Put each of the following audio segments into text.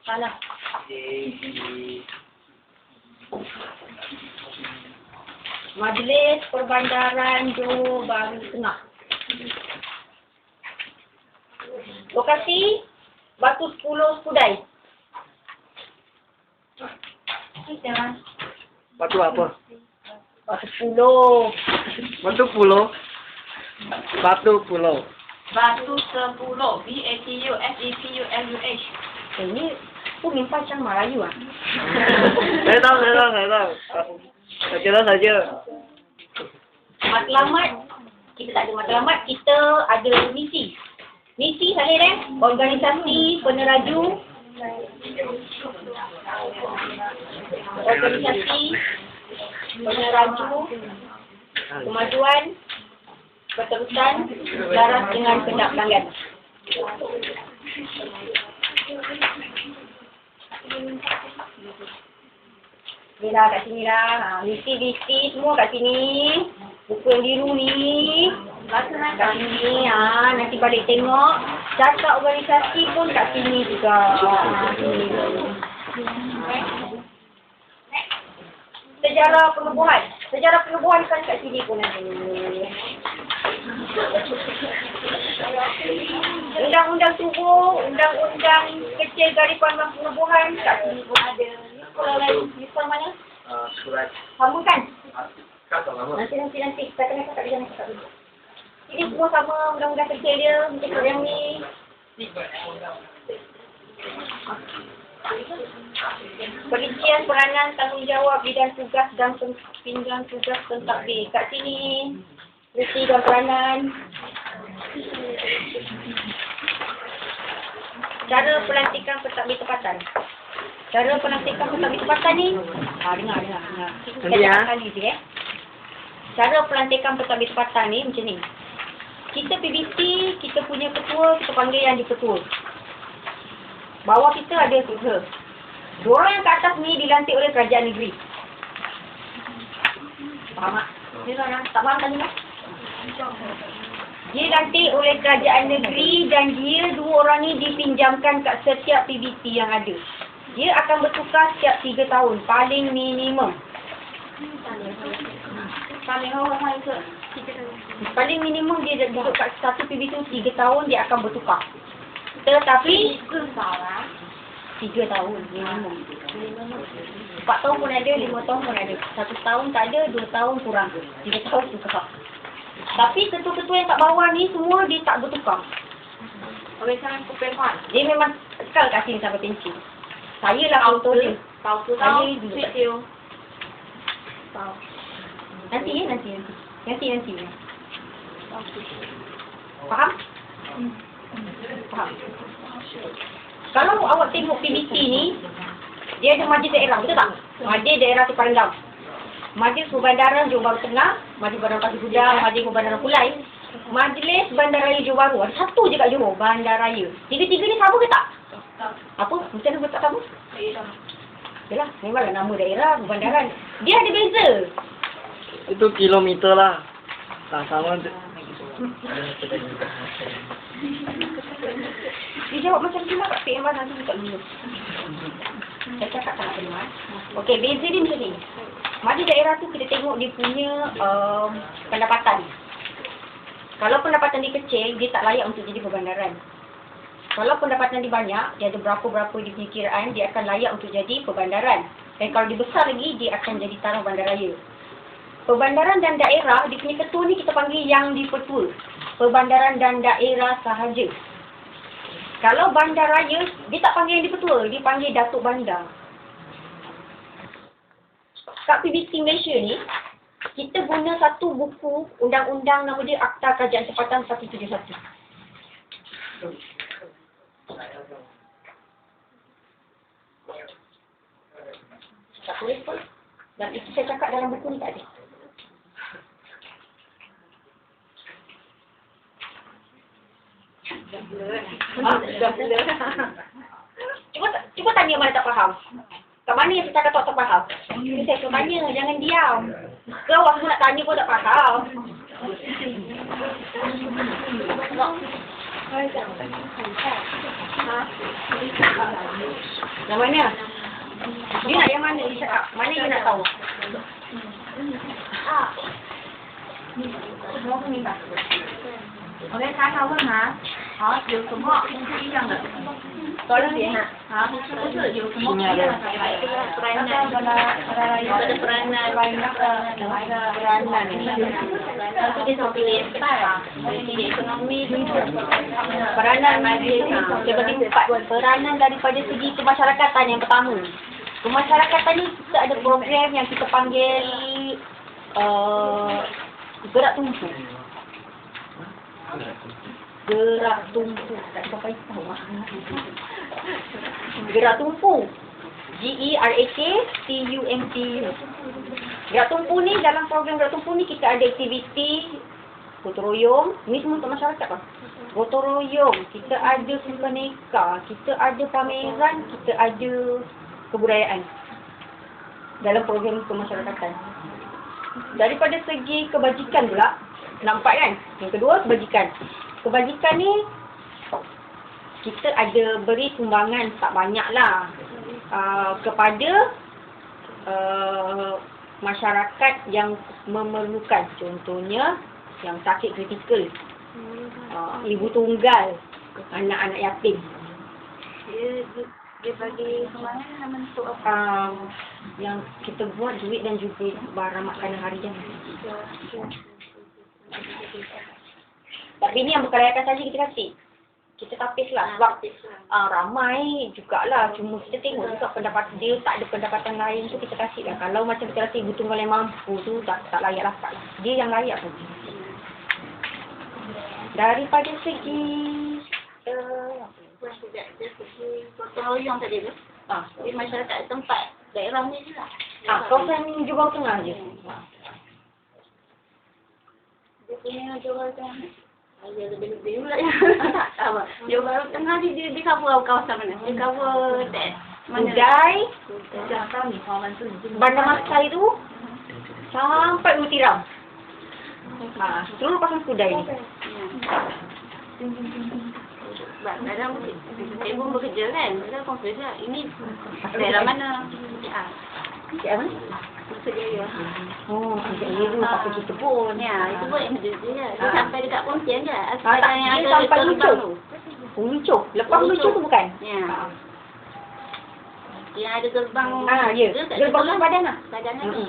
Salah. Majlis Perbandaran Johor Bahru Tengah. Lokasi Batu 10 Skudai. Batu apa? Batu 10. Batu pulau. Batu pulau. Batu 10. BATUSEPULUH. Ini aku mimpi macam Melayu ah. Saya tahu. Saja. Matlamat. Kita tak ada matlamat, kita ada misi. Misi Saleh deh, organisasi peneraju. Organisasi peneraju kemajuan berterusan selaras dengan kehendak pelanggan. Ni lah kat sini lah. Listi semua kat sini. Buku yang biru ni. Kat sini. Nanti balik tengok. Data organisasi pun kat sini juga. Sini. Sejarah penubuhan. Sejarah penubuhan kan kat sini pun ada. Undang-undang tubuh, undang-undang kecil Garipan Bank Penubuhan kat sini pun ada. Kalau lain, misal mana? Surat. Sama kan? Lama. Nanti. Kita kena cakap dia, jangan cakap dulu. Ini semua sama undang-undang kecil dia. Mungkin kalau yang ni. Perincian peranan tanggungjawab bidang tugas dan pinggang tugas pentadbir. Kat sini. Perincian dan peranan. Cara pelantikan pentadbir tempatan. Cara pelantikan pentadbir tempatan ni. Dengar. Nanti ya. Cara pelantikan pentadbir tempatan ni macam ni. Kita PBC, kita punya ketua, kita panggil yang di ketua. Bawah kita ada ketua. Diorang yang kat atas ni dilantik oleh kerajaan negeri. Faham tak? Tak faham tadi tak? Dia dilantik oleh kerajaan negeri dan dia dua orang ni dipinjamkan kat setiap PBC yang ada. Dia akan bertukar setiap 3 tahun. Paling minimum. Paling minimum dia duduk kat satu PBC 3 tahun dia akan bertukar. Tetapi 3 tahun minimum. 4 tahun pun ada, 5 tahun pun ada. 1 tahun tak ada, 2 tahun kurang. 3 tahun tukar. Tapi ketua-ketua yang kat bawah ni semua dia tak bertukar. Dia memang kekal kat sini sampai pensi. Saya lah contoh dia. Saya dulu kat sini. Nanti. Faham? Faham. Kalau awak tengok PBC ni, dia ada majlis daerah, betul tak? Majlis daerah Separendam. Majlis Perbandaran Johor Bahru Tengah, Majlis Bandaran Pasir Gudang, Majlis Perbandaran Kulai, Majlis Bandaraya Johor Bahru. Ada satu je kat Johor, Bandaraya. Tiga-tiga ni sama ke tak? Apa? Macam mana tak sama? Yalah, memanglah nama daerah, Perbandaran. Dia ada beza. Itu kilometer lah. Tak sama. Dia jawab macam tu lah Kak PM nanti buka dulu. Saya cakap tak nak dengar. Okey, beza dia macam ni. Majlis daerah tu kita tengok dia punya pendapatan. Kalau pendapatan dia kecil, dia tak layak untuk jadi perbandaran. Kalau pendapatan dia banyak, dia ada berapa-berapa dia punya kiraan, dia akan layak untuk jadi perbandaran. Dan kalau dia besar lagi, dia akan jadi taraf bandaraya. Perbandaran dan daerah, dia punya ketua ni kita panggil yang dipertua. Perbandaran dan daerah sahaja. Kalau bandaraya, dia tak panggil yang dipertua, dia panggil Datuk Bandar. Kat PBC Malaysia ni, kita guna satu buku undang-undang nama dia Akta Kerajaan Tempatan 171. Tak tulis pun. Dan itu saya cakap dalam buku ni tak ada. Cuba tanya mana tak faham. Kat mana yang saya cakap tak faham? Saya suruh tanya, jangan diam. Ke awak semua nak tanya pun tak faham. Ha? Yang mana? Dia nak yang mana? Dia cakap. Mana you nak tahu? OK，查查问哈，好，有什么不一样的？ Soalan dia nak. 好，不是有什么不一样的？peranan Itu dia sampai lepas. Jadi ekonomi dulu. Peranan dia bagi 4 peranan daripada segi kemasyarakatan yang pertama. Kemasyarakatan ni kita ada program yang kita panggil gerak tumpu. Gerak tumpu. Tak sampai tahu. Gerak tumpu. GERAKTUMPU. Gerak tumpu ni, dalam program gerak tumpu ni kita ada aktiviti gotong royong. Ni semua untuk masyarakat kan. Gotong royong, kita ada sempurnika, kita ada pameran, kita ada kebudayaan dalam program kemasyarakatan. Daripada segi kebajikan pula, nampak kan? Yang kedua, kebajikan. Kebajikan ni kita ada beri sumbangan tak banyak lah kepada masyarakat yang memerlukan. Contohnya yang sakit kritikal, ibu tunggal, anak-anak yatim. Dia bagi sumbangan dalam bentuk apa? Yang kita buat duit dan juga barang makanan harian. Tapi ni yang berkelayakan saja kita kasih. Kita tapis lah sebab ramai jugalah. Cuma kita tengok juga pendapat dia, tak ada pendapatan lain tu kita kasih lah. Kalau macam kita rasa ibu tunggal yang mampu tu tak layak lah. Dia yang layak tu. Daripada segi gotong royong tadi tu. Di masyarakat tempat daerah ni je lah. kawasan Johor Tengah je. Dia punya Johor Tengah ni. Dia lebih-lebih pula ya. Tak apa. Johor Tengah ni dia cover kawasan mana? Dia cover mana? Udai, Bandar Maskai tu sampai Utiram. Seluruh kawasan Udai ni. Dalam ibu bekerja kan? Kita confuse lah. Ini daerah mana? Siapa ni? Putrajaya. Oh, Putrajaya tu tak kita pun. Ya, itu pun emergency je. Dia sampai dekat Pontian je. Tak, dia sampai Lucuh. Lucuh. Lepas Lucuh tu bukan? Ya. Yang ada gerbang. Ya. Gerbang Padan lah. Padan lagi.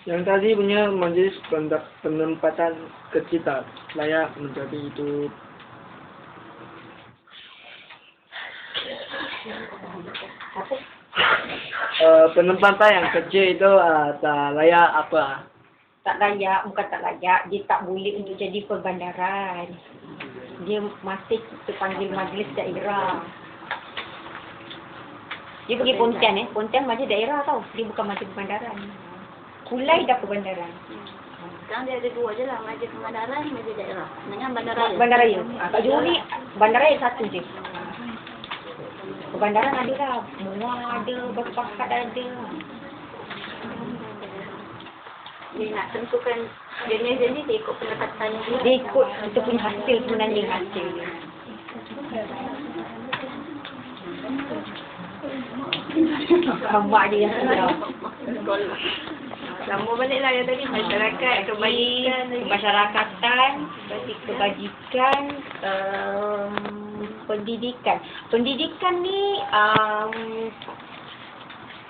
Yang tadi punya majlis penempatan kecil tak layak menjadi itu. Penempatan yang kecil itu tak layak apa? Tak layak, bukan tak layak. Dia tak boleh untuk jadi perbandaran. Dia masih kita panggil majlis daerah. Dia pergi Pontian Pontian majlis daerah tau. Dia bukan majlis perbandaran. Kulai dah perbandaran. Sekarang dia ada dua je lah. Majlis perbandaran, majlis daerah. Dengan bandaraya. Bandaraya. Kat Johor ni, bandaraya satu je. Perbandaran ada lah. Muar ada, Batu Pakat ada. Dia nak tentukan jenis-jenis dia ikut pendekatan dia. Dia ikut kita punya hasil sebenarnya hasil dia. Mak dia yang sedap. Sambung balik lah yang tadi. Masyarakat, kebajikan. Kemasyarakatan, kebajikan, pendidikan. Pendidikan ni,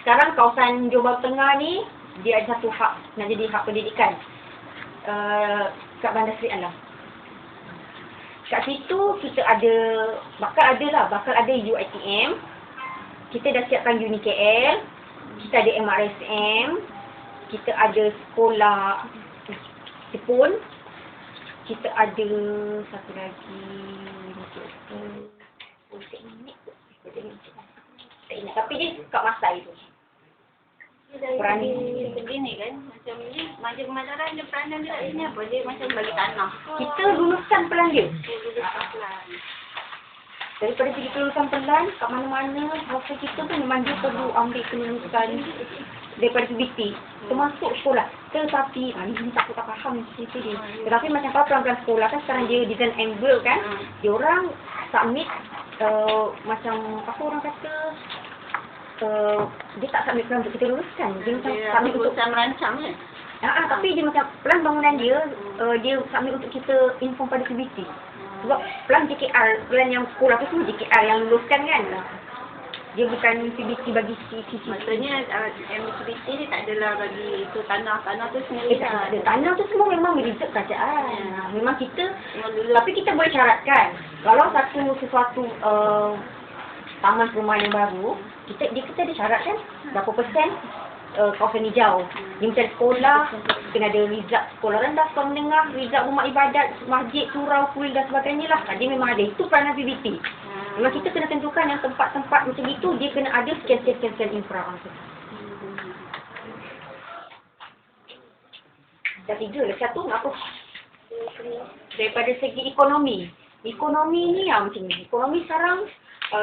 sekarang kawasan Johor Tengah ni, dia ada satu hak, nak jadi hak pendidikan. Kat Bandar Seri Alam. Kat situ kita ada, bakal ada UiTM. Kita dah siapkan Uni KL. Kita ada MRSM. Kita ada sekolah Jepun. Kita ada satu lagi. Tak ingat. Tapi dia kat Masai tu. Perani. Begini kan. Macam ni. Majlis pemasaran dia peranan dia ini apa? Dia macam bagi tanah. Kita lulusan pelan dia. Daripada segi kelulusan pelan, kat mana-mana, bahasa kita tu memang dia perlu ambil kelulusan daripada CBT. Termasuk sekolah. Tetapi, ni tak faham cerita dia. Tetapi macam kalau pelan-pelan sekolah kan, sekarang dia design and build kan, dia orang submit macam apa orang kata, dia tak submit plan untuk kita luluskan. Dia macam Dia submit untuk urusan merancang kan? tapi dia macam plan bangunan dia, dia submit untuk kita inform pada CBT. Sebab plan JKR, plan yang sekolah tu semua JKR yang luluskan kan. Dia bukan CBT bagi CCC. Maksudnya MCBT ni tak adalah bagi tu tanah tu sendiri Tak lah. ada. Tanah tu semua memang result kerajaan. Memang kita, Dulu tapi kita boleh syaratkan. Kalau sesuatu taman perumahan yang baru, kita ada syaratkan berapa persen kawasan hijau. Dia macam sekolah, kena ada result sekolah rendah, sekolah menengah, result rumah ibadat, masjid, surau, kuil dan sebagainya lah. Dia memang ada. Itu peranan PBT. Memang kita kena tentukan yang tempat-tempat macam itu, dia kena ada sekian-sekian infra. Dah 3 lah. Satu apa? Daripada segi ekonomi. Ekonomi ni macam ni. Ekonomi sekarang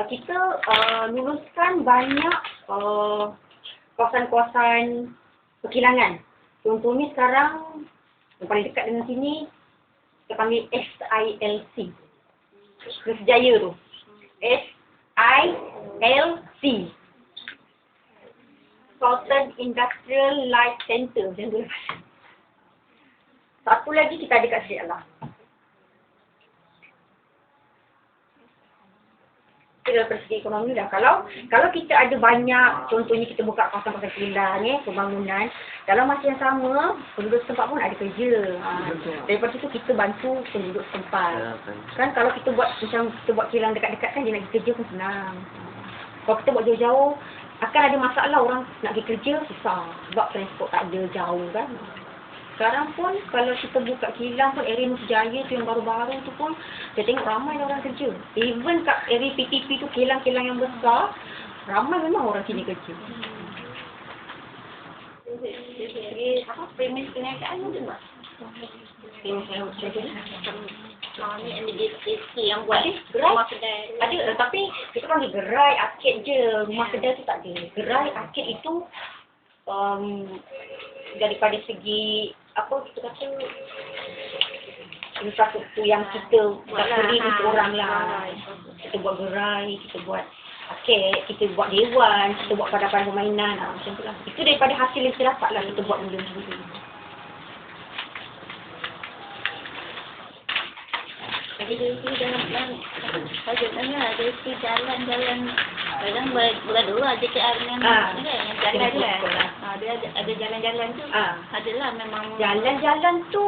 kita luluskan banyak kawasan-kawasan perkilangan. Contohnya sekarang yang paling dekat dengan sini kita panggil SILC. Kerjaya tu. SILC. Southern Industrial Light Center. Macam tu. Satu lagi kita ada kat Sri Allah. Dari segi ekonomi dah. Kalau kita ada banyak, contohnya kita buka kawasan-kawasan kilang, pembangunan, dalam masa yang sama, penduduk setempat pun ada kerja. Daripada itu kita bantu penduduk setempat. Kan kalau kita buat kilang dekat-dekat kan, dia nak pergi kerja pun senang. Kalau kita buat jauh-jauh, akan ada masalah orang nak pergi kerja susah. Sebab transport tak ada, jauh kan. Sekarang pun kalau kita buka kilang pun area Nusjaya tu yang baru-baru tu pun kita tengok ramai orang kerja. Even kat area PTP tu kilang-kilang yang besar, ramai memang orang sini kerja. Jadi premis perniagaan tu tak? Premis perniagaan. Ni MDC yang buat Gerai rumah kedai. ada, tapi kita panggil gerai arcade je. Rumah kedai tu tak ada. Gerai arcade itu daripada segi apa kita kata infrastruktur yang kita beri untuk orang lah. Kita buat gerai, kita buat arcade, kita buat dewan, kita buat padan-padan permainan macam tu lah. Itu daripada hasil yang kita dapat lah kita buat benda macam tu. Jadi dari sini dari sini jalan-jalan kadang berdua JKR dengan jalan kan. Dia ada jalan-jalan tu. Adalah memang Jalan-jalan tu,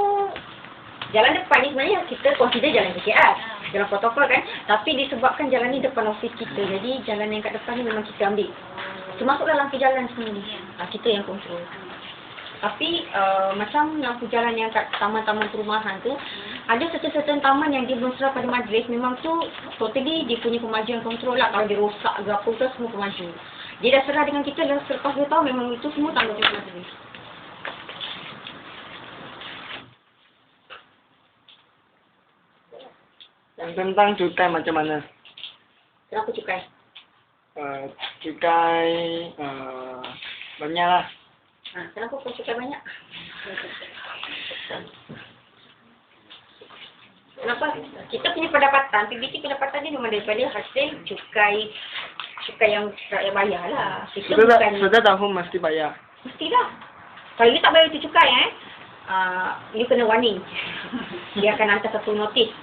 jalan depan ni sebenarnya kita consider jalan JKR. Jalan protokol kan. Tapi disebabkan jalan ni depan ofis kita. Jadi jalan yang kat depan ni memang kita ambil. Termasuklah lampu jalan sendiri. Kita yang kontrol. Tapi macam lampu jalan yang kat taman-taman perumahan tu, ada certain taman yang dia belum serah pada majlis, memang tu totally dia punya pemajuan kontrol lah. Kalau dia rosak ke apa tu semua pemaju. Dia dah serah dengan kita dah selepas 2 tahun, memang itu semua tanggungjawab majlis. Yang tentang cukai macam mana? Kenapa cukai? Cukai banyak lah. Kenapa kau cukai banyak? Kenapa? Kita punya pendapatan, PBT pendapatan dia memang daripada hasil cukai yang rakyat bayar lah. Kita Sudah tahu mesti bayar. Mestilah. Kalau dia tak bayar itu cukai, you kena warning. Dia akan hantar satu notis.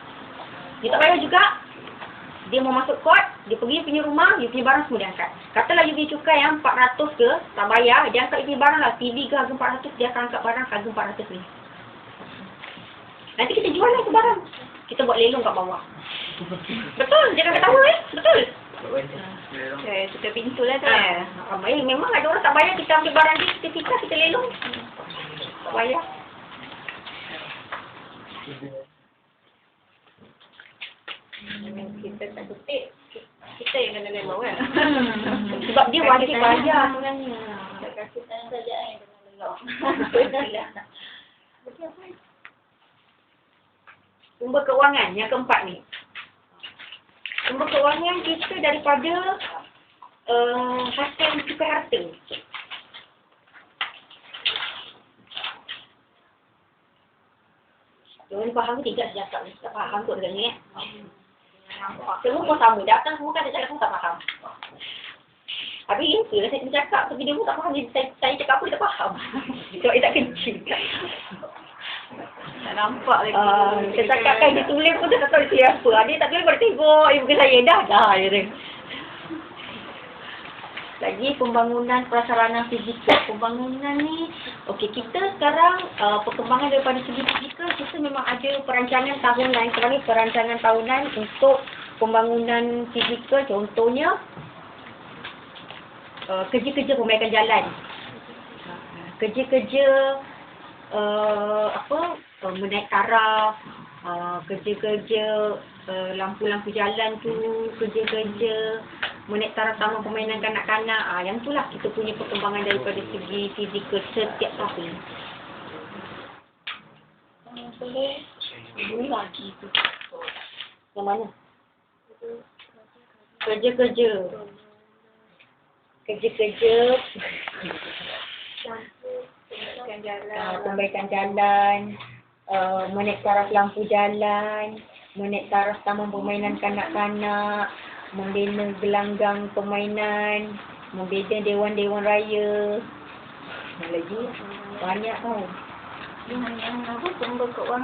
Dia tak bayar juga, dia mau masuk court, dia pergi punya rumah, dia punya barang semua dia angkat. Katalah you punya cukai yang 400 ke, tak bayar, dia angkat you punya barang lah. TV ke harga 400, dia akan angkat barang harga 400 ni. Nanti kita jual lah tu barang. Kita buat lelong kat bawah. Betul, jangan ketawa betul. tutup pintu lah tu. Memang ada orang tak bayar, kita ambil barang dia, kita fikir, kita lelong. Tak bayar. Kita tak kutip, kita yang kena lelong kan. Sebab dia wajib bayar sebenarnya. Kita saja yang kena lelong. Sumber keuangan yang keempat ni. Sumber keuangan kita daripada hasil cukai harta. Diorang faham ke tidak sejak ni? Tak faham kot dengan ni Semua pun sama. Datang semua kan dia cakap semua tak faham. Habis itu lah saya cakap. Tapi dia pun tak faham. Saya cakap apa dia tak faham. Sebab dia tak kencing. Tak nampak lagi. Saya cakap kan dia tulis pun dia tak tahu dia tulis apa. Dia tak tulis baru tengok. Muka saya dah. Dia kata. Lagi pembangunan prasarana fizikal. Pembangunan ni, okey, kita sekarang perkembangan daripada segi fizikal, kita memang ada perancangan tahunan. Sekarang ni perancangan tahunan untuk pembangunan fizikal. Contohnya, kerja-kerja perbaikan jalan. Kerja-kerja menaik taraf, kerja-kerja lampu-lampu jalan tu, kerja-kerja menaik taraf taman permainan kanak-kanak. Yang itulah kita punya perkembangan daripada segi fizikal setiap tahun. Ini lagi tu. Yang mana? Kerja-kerja. Kerja-kerja. Perbaikan jalan. Menaik taraf lampu jalan. Menaik taraf taman permainan kanak-kanak. Membina gelanggang permainan, membina dewan-dewan raya. Lagi banyak tau. Yang apa, sumber keuangan.